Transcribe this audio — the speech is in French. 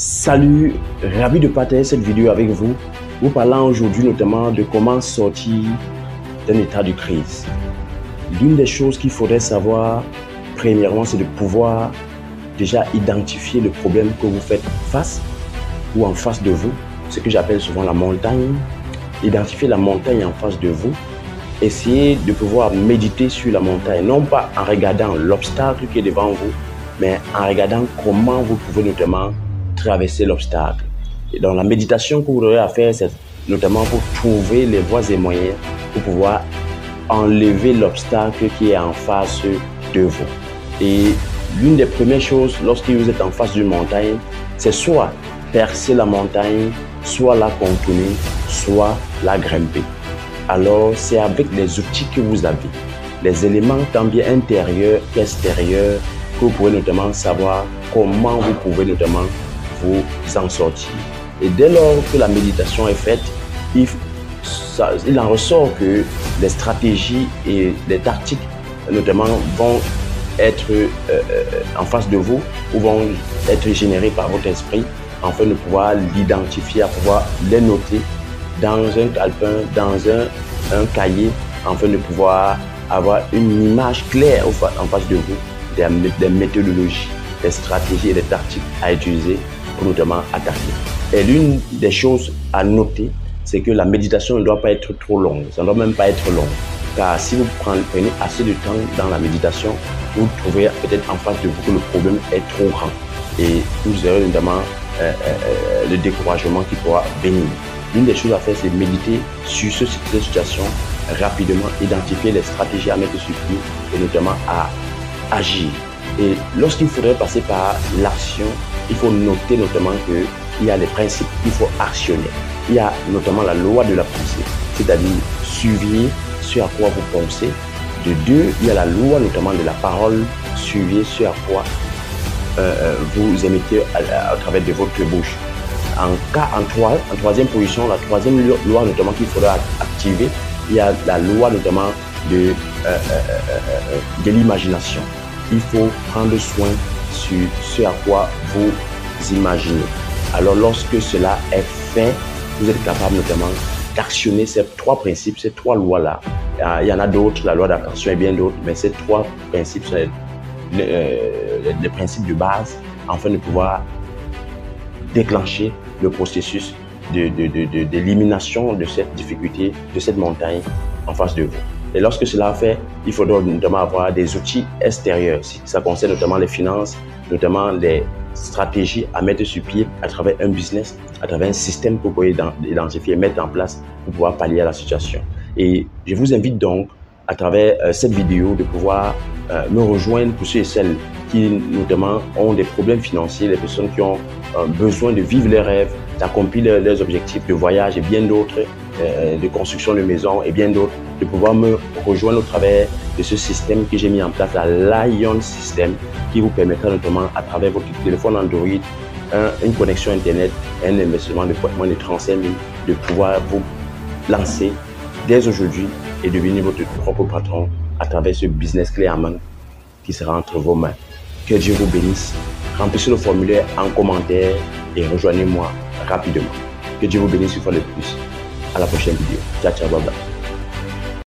Salut, ravi de partager cette vidéo avec vous. Vous parlant aujourd'hui notamment de comment sortir d'un état de crise. L'une des choses qu'il faudrait savoir, premièrement, c'est de pouvoir déjà identifier le problème que vous faites face ou en face de vous, ce que j'appelle souvent la montagne. Identifier la montagne en face de vous. Essayez de pouvoir méditer sur la montagne, non pas en regardant l'obstacle qui est devant vous, mais en regardant comment vous pouvez notamment traverser l'obstacle. Et dans la méditation que vous aurez à faire, c'est notamment pour trouver les voies et moyens pour pouvoir enlever l'obstacle qui est en face de vous. Et l'une des premières choses lorsque vous êtes en face d'une montagne, c'est soit percer la montagne, soit la contourner, soit la grimper. Alors, c'est avec les outils que vous avez, les éléments tant bien intérieurs qu'extérieurs, que vous pouvez notamment savoir comment vous pouvez notamment vous en sortir. Et dès lors que la méditation est faite, il en ressort que les stratégies et les tactiques notamment vont être en face de vous ou vont être générées par votre esprit afin de pouvoir l'identifier, à pouvoir les noter dans un calepin, dans un cahier, afin de pouvoir avoir une image claire en face de vous des méthodologies, des stratégies et des tactiques à utiliser pour notamment attaquer. Et l'une des choses à noter, c'est que la méditation ne doit pas être trop longue, ça ne doit même pas être long. Car si vous prenez assez de temps dans la méditation, vous trouverez peut-être en face de vous que le problème est trop grand. Et vous aurez notamment le découragement qui pourra venir. L'une des choses à faire, c'est méditer sur cette situation rapidement, identifier les stratégies à mettre sur pied et notamment à agir. Et lorsqu'il faudrait passer par l'action, il faut noter notamment qu'il y a les principes qu'il faut actionner. Il y a notamment la loi de la pensée, c'est-à-dire suivre ce à quoi vous pensez. De deux, il y a la loi notamment de la parole, suivre ce à quoi vous émettez à travers de votre bouche. En troisième position, la troisième loi notamment qu'il faudra activer, il y a la loi notamment de l'imagination. Il faut prendre soin sur ce à quoi vous imaginez. Alors lorsque cela est fait, vous êtes capable notamment d'actionner ces trois principes, ces trois lois-là. Il y en a d'autres, la loi d'attention et bien d'autres, mais ces trois principes sont les principes de base afin de pouvoir déclencher le processus d'élimination de cette difficulté, de cette montagne en face de vous. Et lorsque cela est fait, il faudra notamment avoir des outils extérieurs. Ça concerne notamment les finances, notamment les stratégies à mettre sur pied à travers un business, à travers un système que vous pouvez identifier et mettre en place pour pouvoir pallier à la situation. Et je vous invite donc, à travers cette vidéo, de pouvoir me rejoindre pour ceux et celles qui notamment ont des problèmes financiers, les personnes qui ont besoin de vivre leurs rêves, d'accomplir leurs objectifs de voyage et bien d'autres, de construction de maison et bien d'autres, de pouvoir me rejoindre au travers de ce système que j'ai mis en place, la Lion System, qui vous permettra notamment à travers votre téléphone Android, une connexion Internet, un investissement de moins de 35 000, de pouvoir vous lancer dès aujourd'hui et devenir votre propre patron à travers ce business clé en main qui sera entre vos mains. Que Dieu vous bénisse. Remplissez le formulaire en commentaire et rejoignez-moi rapidement. Que Dieu vous bénisse une fois de plus. À la prochaine vidéo. Ciao, ciao, bye bye.